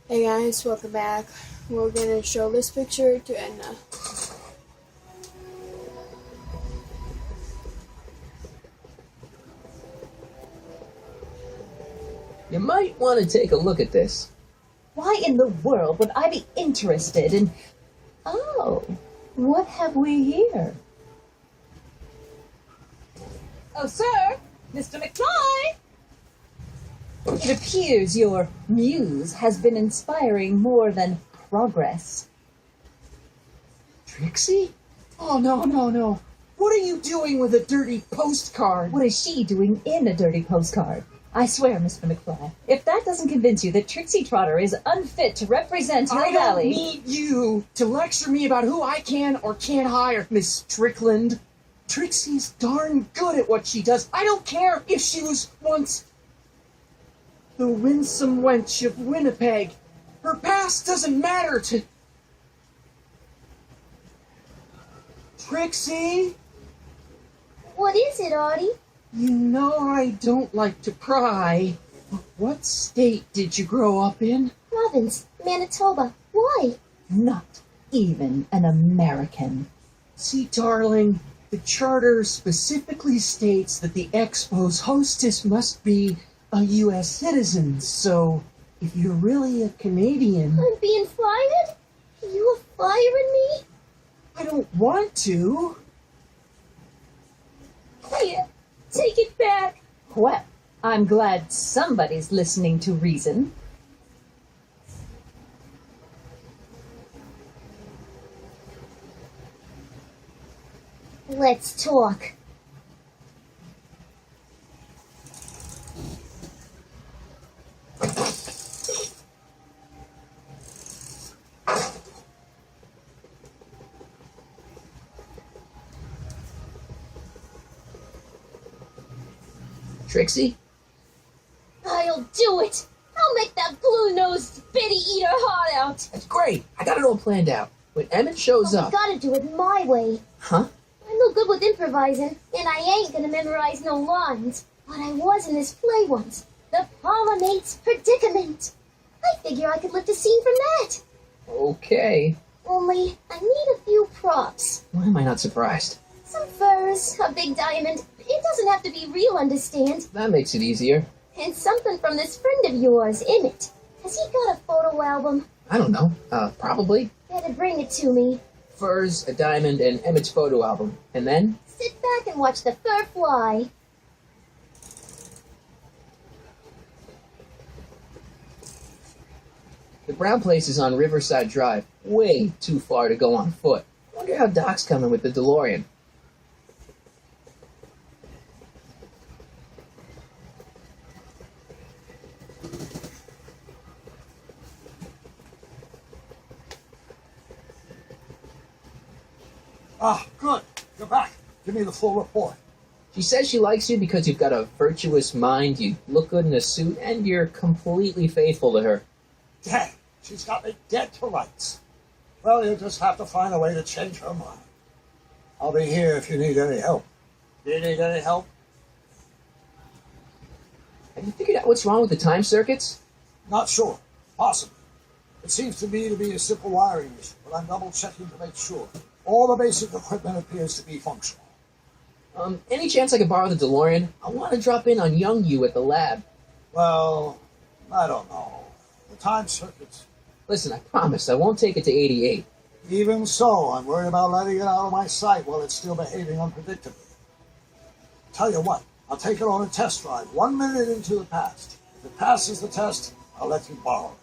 Hey guys, welcome back. We're gonna show this picture to Edna. You might want to take a look at this. Why in the world would I be interested in... Oh, what have we here? Oh, sir! Mr. McFly! It appears your muse has been inspiring more than progress. Trixie? Oh, no. What are you doing with a dirty postcard? What is she doing in a dirty postcard? I swear, Mr. McFly, if that doesn't convince you that Trixie Trotter is unfit to represent Hill I Valley... don't need you to lecture me about who I can or can't hire, Miss Strickland. Trixie's darn good at what she does. I don't care if she was once the winsome wench of Winnipeg. Her past doesn't matter to... Trixie? What is it, Artie? You know I don't like to pry, but what state did you grow up in? Province, Manitoba. Why? Not even an American. See, darling, the charter specifically states that the Expo's hostess must be a U.S. citizen, so if you're really a Canadian... I'm being fired? You are firing me? I don't want to. Here, take it back. Well, I'm glad somebody's listening to reason. Let's talk. Trixie? I'll do it. I'll make that blue-nosed bitty eat her heart out. That's great. I got it all planned out. When Emmett shows But up... we gotta do it my way. Huh? I'm no good with improvising, and I ain't gonna memorize no lines. But I was in this play once. The Palmer Mate's Predicament. I figure I could lift a scene from that. Okay. Only, I need a few props. Why am I not surprised? Some furs, a big diamond. It doesn't have to be real, understand? That makes it easier. And something from this friend of yours, Emmett. Has he got a photo album? I don't know. Probably. Better bring it to me. Furs, a diamond, and Emmett's photo album. And then? Sit back and watch the fur fly. The brown place is on Riverside Drive. Way too far to go on foot. Wonder how Doc's coming with the DeLorean. Ah, good. You're back. Give me the full report. She says she likes you because you've got a virtuous mind, you look good in a suit, and you're completely faithful to her. Dang, she's got me dead to rights. Well, you'll just have to find a way to change her mind. I'll be here if you need any help. Do you need any help? Have you figured out what's wrong with the time circuits? Not sure. Possibly. It seems to me to be a simple wiring issue, but I'm double-checking to make sure. All the basic equipment appears to be functional. Any chance I could borrow the DeLorean? I want to drop in on young you at the lab. Well, I don't know. The time circuits. Listen, I promise I won't take it to 88. Even so, I'm worried about letting it out of my sight while it's still behaving unpredictably. Tell you what, I'll take it on a test drive 1 minute into the past. If it passes the test, I'll let you borrow it.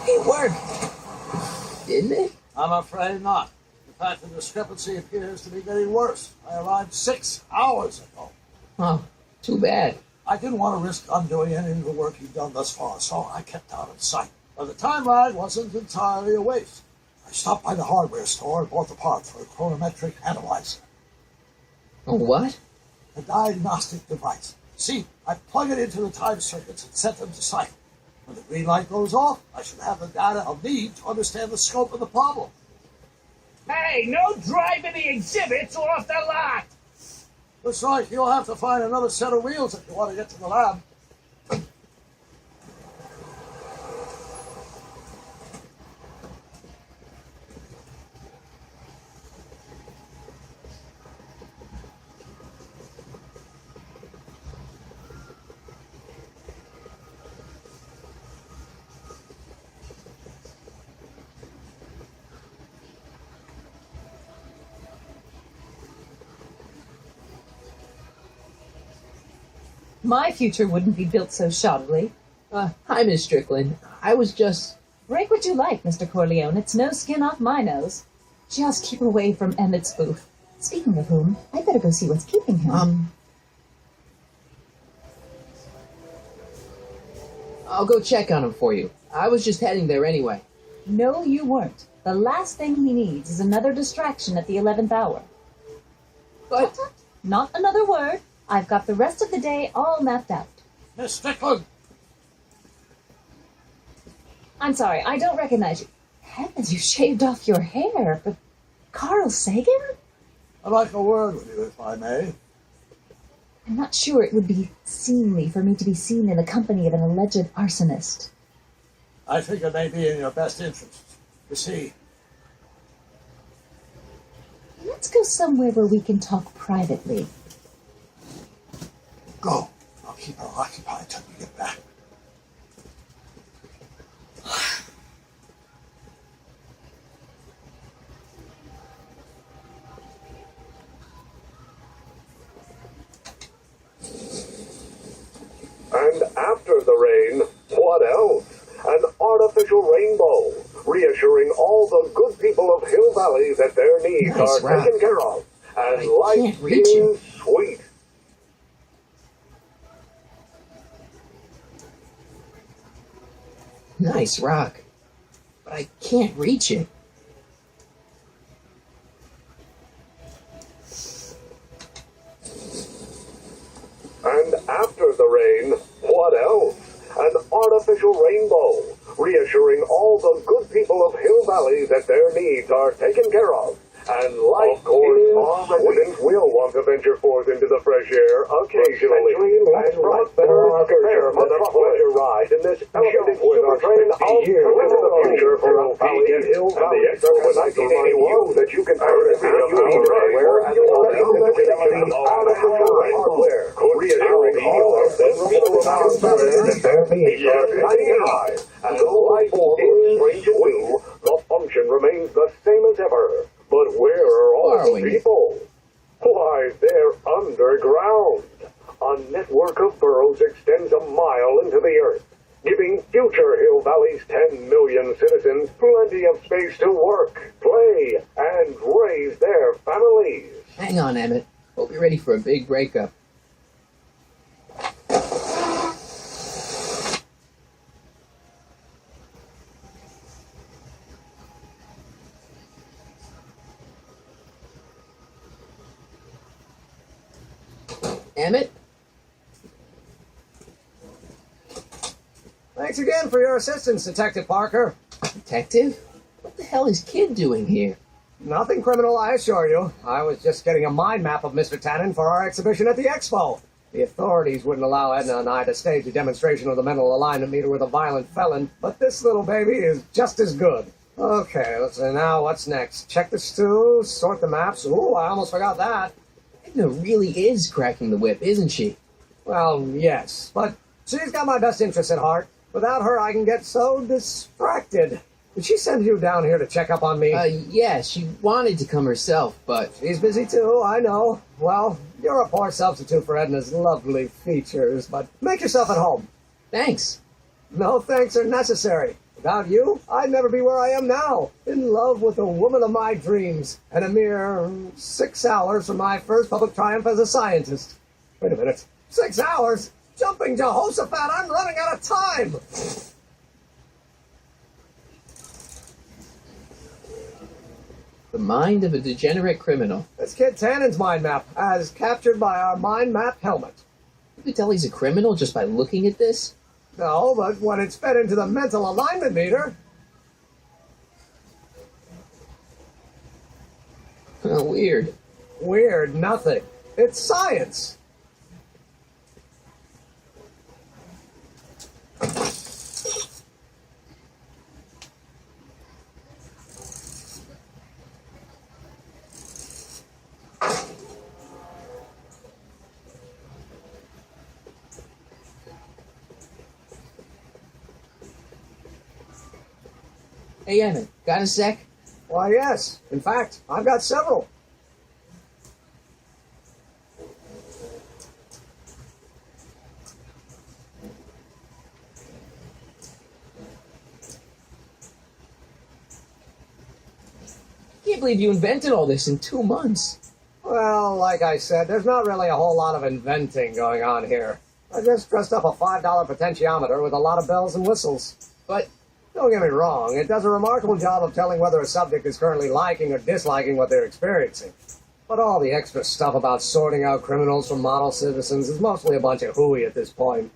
It worked. Didn't it? I'm afraid not. In fact, the discrepancy appears to be getting worse. I arrived 6 hours ago. Oh, too bad. I didn't want to risk undoing any of the work you've done thus far, so I kept out of sight. But the time lag wasn't entirely a waste. I stopped by the hardware store and bought the part for a chronometric analyzer. Oh, what? A diagnostic device. See, I plug it into the time circuits and set them to cycle. When the green light goes off, I should have the data I'll need to understand the scope of the problem. Hey, no driving the exhibits off the lot! Looks like you'll have to find another set of wheels if you want to get to the lab. My future wouldn't be built so shoddily. Hi, Miss Strickland. I was just... Break what you like, Mr. Corleone. It's no skin off my nose. Just keep away from Emmett's booth. Speaking of whom, I'd better go see what's keeping him. I'll go check on him for you. I was just heading there anyway. No, you weren't. The last thing he needs is another distraction at the 11th hour. But... Not another word. I've got the rest of the day all mapped out. Miss Strickland! I'm sorry, I don't recognize you. Heavens, you shaved off your hair, but Carl Sagan? I'd like a word with you, if I may. I'm not sure it would be seemly for me to be seen in the company of an alleged arsonist. I think it may be in your best interest. You see, Let's go somewhere where we can talk privately. go. I'll keep her occupied till you get back. And after the rain, what else? An artificial rainbow, reassuring all the good people of Hill Valley that their needs Nice, are Rob. taken care of, and I life can't reach seems sweet. Nice rock. But I can't reach it. And after the rain, what else? An artificial rainbow, reassuring all the good people of Hill Valley that their needs are taken care of. And life, of course, our residents will want to venture forth into the fresh air occasionally. And what better excursion than a pleasure ride in this elevated super train out into the future for Hill Valley and Hill Valley. So in 1981 that you can find anywhere and artificial hardware, reassuring all of them people of Hill Valley that their needs are taken high. And though life is strange and new, the function remains the same as ever. But where are all Are the we? people? Why, they're underground. A network of burrows extends a mile into the earth, giving future Hill Valley's 10 million citizens plenty of space to work, play, and raise their families. Hang on, Emmett. Hope you're ready for a big breakup. Emmett? Thanks again for your assistance, Detective Parker. Detective? What the hell is Kid doing here? Nothing criminal, I assure you. I was just getting a mind map of Mr. Tannen for our exhibition at the Expo. The authorities wouldn't allow Edna and I to stage a demonstration of the mental alignment meter with a violent felon, but this little baby is just as good. Okay, let's see, now what's next? Check the stew, sort the maps. Ooh, I almost forgot that. Edna really is cracking the whip, isn't she? Well, yes, but she's got my best interests at heart. Without her, I can get so distracted. Did she send you down here to check up on me? Yeah, she wanted to come herself, but... She's busy too, I know. Well, you're a poor substitute for Edna's lovely features, but make yourself at home. Thanks. No thanks are necessary. Without you, I'd never be where I am now, in love with the woman of my dreams, and a mere 6 hours from my first public triumph as a scientist. Wait a minute. 6 hours? Jumping Jehoshaphat, I'm running out of time! The mind of a degenerate criminal. This kid Tannen's mind map, as captured by our mind map helmet. You could tell he's a criminal just by looking at this? No, but when it's fed into the mental alignment meter... Weird. Weird nothing. It's science. Hey, Emmett, got a sec? Why, yes. In fact, I've got several. Can't believe you invented all this in 2 months. Well, like I said, there's not really a whole lot of inventing going on here. I just dressed up a $5 potentiometer with a lot of bells and whistles. But don't get me wrong, it does a remarkable job of telling whether a subject is currently liking or disliking what they're experiencing. But all the extra stuff about sorting out criminals from model citizens is mostly a bunch of hooey at this point.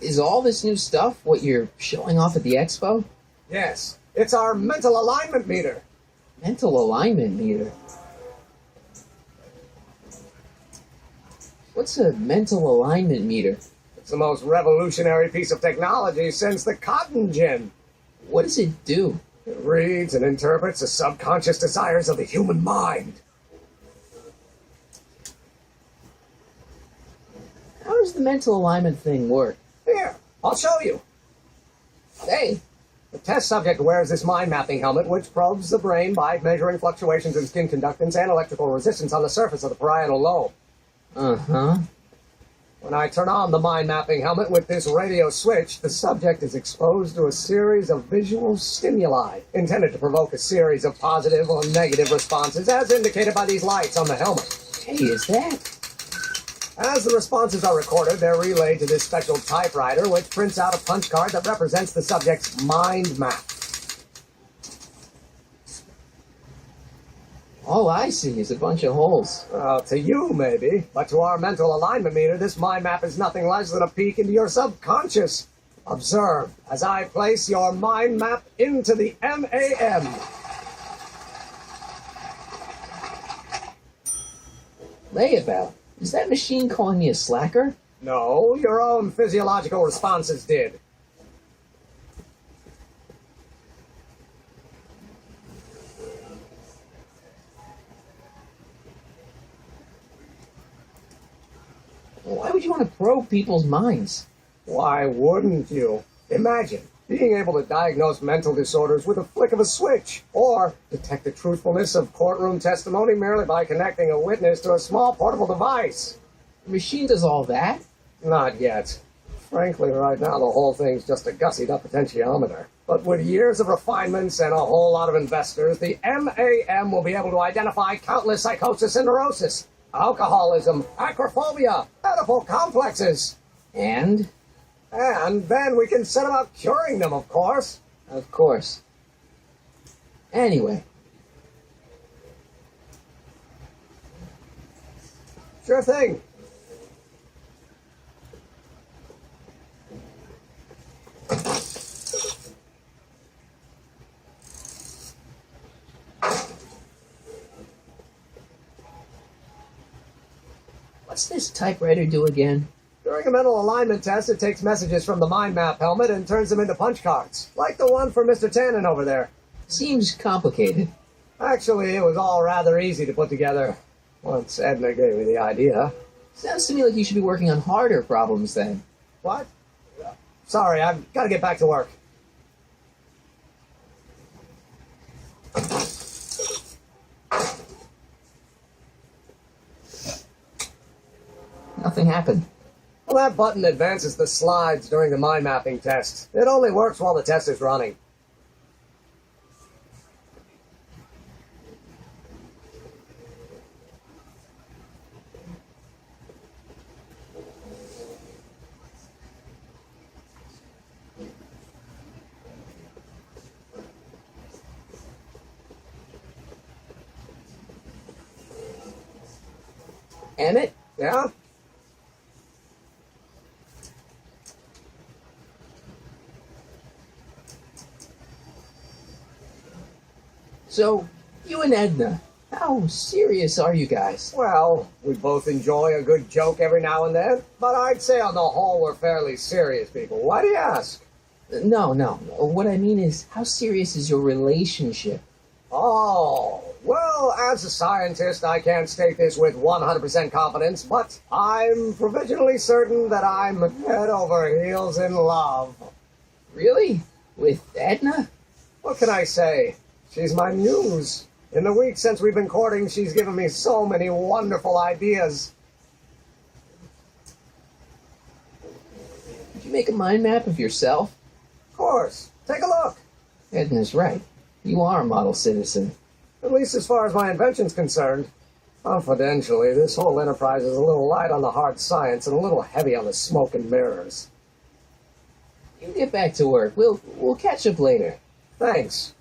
Is all this new stuff what you're showing off at the expo? Yes, it's our mental alignment meter. Mental alignment meter. What's a mental alignment meter? It's the most revolutionary piece of technology since the cotton gin. What does it do? It reads and interprets the subconscious desires of the human mind. How does the mental alignment thing work? Here, I'll show you. Hey, The test subject wears this mind mapping helmet, which probes the brain by measuring fluctuations in skin conductance and electrical resistance on the surface of the parietal lobe. uh-huh. When I turn on the mind mapping helmet with this radio switch, the subject is exposed to a series of visual stimuli intended to provoke a series of positive or negative responses, as indicated by these lights on the helmet. Hey, is that? As the responses are recorded, they're relayed to this special typewriter, which prints out a punch card that represents the subject's mind map. All I see is a bunch of holes. To you, maybe, but to our mental alignment meter, this mind map is nothing less than a peek into your subconscious. Observe as I place your mind map into the MAM. Layabout. Is that machine calling me a slacker? No, your own physiological responses did. Why would you want to probe people's minds? Why wouldn't you? Imagine being able to diagnose mental disorders with a flick of a switch, or detect the truthfulness of courtroom testimony merely by connecting a witness to a small portable device. The machine does all that? Not yet. Frankly, right now the whole thing's just a gussied up potentiometer. But with years of refinements and a whole lot of investors, the MAM will be able to identify countless psychosis and neurosis, alcoholism, acrophobia, edible complexes. And? And then we can set about curing them, of course. Of course. Anyway, Sure thing. what's this typewriter do again? During a mental alignment test, it takes messages from the mind map helmet and turns them into punch cards, like the one for Mr. Tannen over there. Seems complicated. Actually, it was all rather easy to put together, once Edna gave me the idea. Sounds to me like you should be working on harder problems then. What? Sorry, I've got to get back to work. Nothing happened. Well, that button advances the slides during the mind mapping test. It only works while the test is running. Emmett? Yeah? So, you and Edna, how serious are you guys? Well, we both enjoy a good joke every now and then, but I'd say on the whole we're fairly serious people. Why do you ask? No. What I mean is, how serious is your relationship? Oh, well, as a scientist, I can't state this with 100% confidence, but I'm provisionally certain that I'm head over heels in love. Really? With Edna? What can I say? She's my muse. In the week since we've been courting, she's given me so many wonderful ideas. Did you make a mind map of yourself? Of course. Take a look. Edna's right. You are a model citizen. At least as far as my invention's concerned. Confidentially, this whole enterprise is a little light on the hard science and a little heavy on the smoke and mirrors. You get back to work. We'll catch up later. Thanks.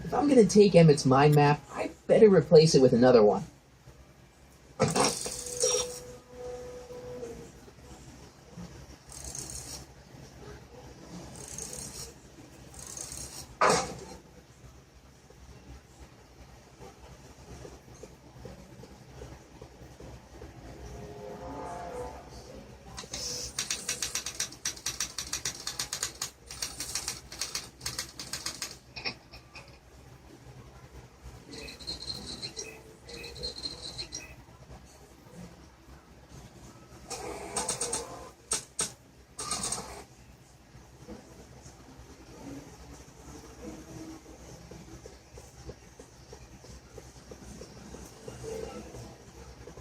If I'm gonna take Emmett's mind map, I better replace it with another one.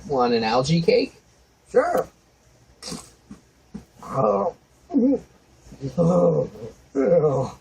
Want an algae cake? Sure. Oh. Oh. Oh.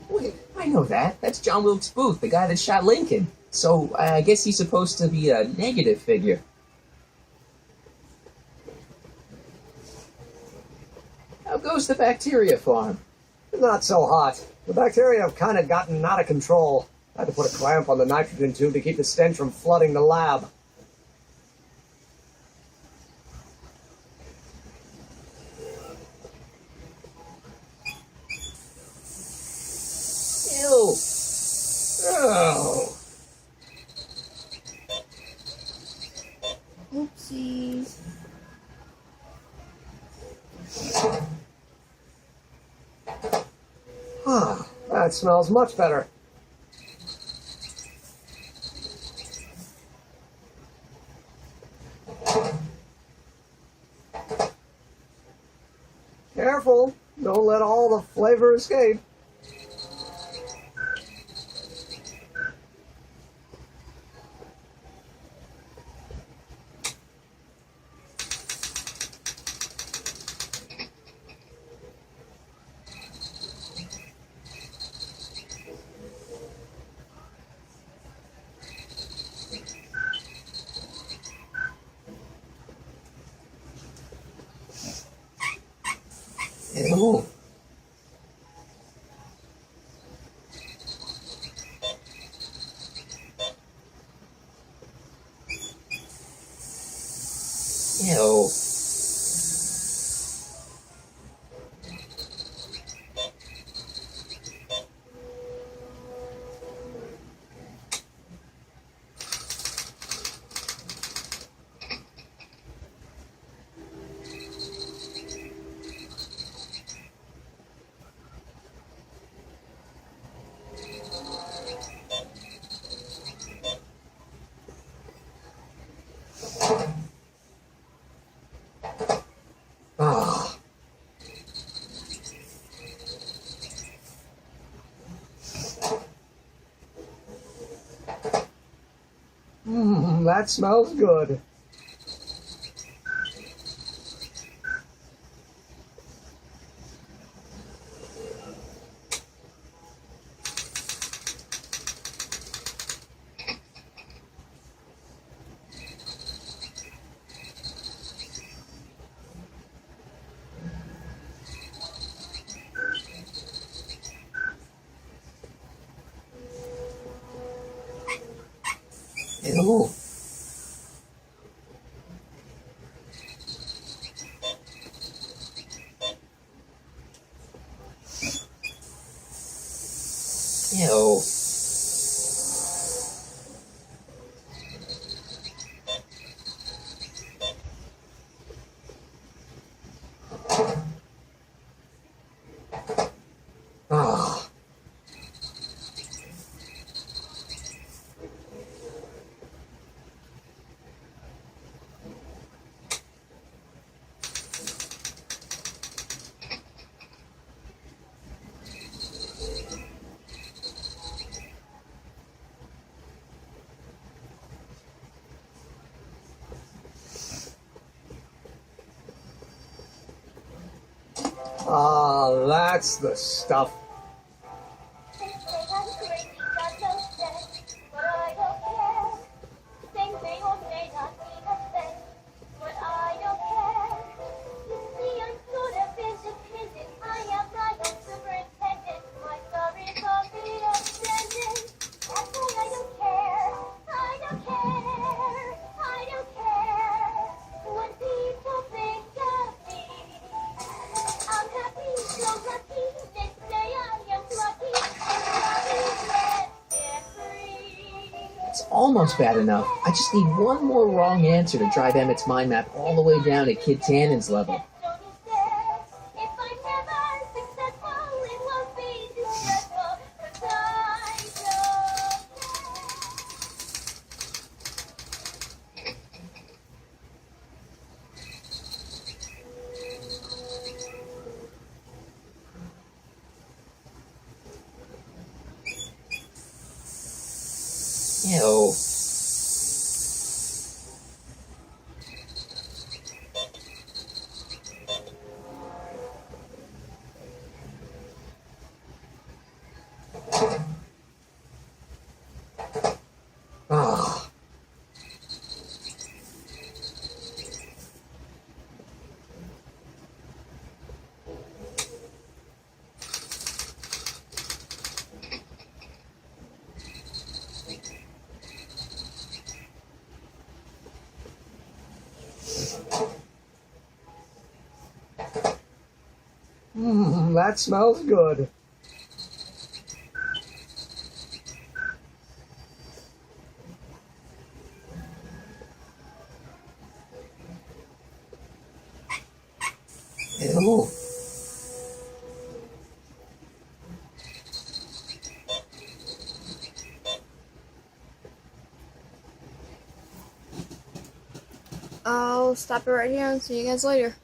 Wait, I know that. That's John Wilkes Booth, the guy that shot Lincoln. So I guess he's supposed to be a negative figure. How goes the bacteria farm? Not so hot. The bacteria have kind of gotten out of control. I had to put a clamp on the nitrogen tube to keep the stench from flooding the lab. Ew. Oh. Oopsies. Ah, that smells much better. Careful, don't let all the flavor escape. Ew. Ew. Ah. That smells good. Ew. Ew. Ah. Ah, that's the stuff. They say I'm crazy, got no sense, but I don't care. They may or may not mean offense, but I don't care. You see, I'm sort of independent. I am my own superintendent. My stories are the extended. That's why I don't care. I don't care. I don't care what people think of me. I'm happy, so lucky. They say I am lucky. It's almost bad enough. I just need one more wrong answer to drive Emmett's mind map all the way down to Kid Tannen's level. If I'm never successful, it won't be too stressful, 'cause I don't Ew. Ah. That smells good. Ew. I'll stop it right here and see you guys later.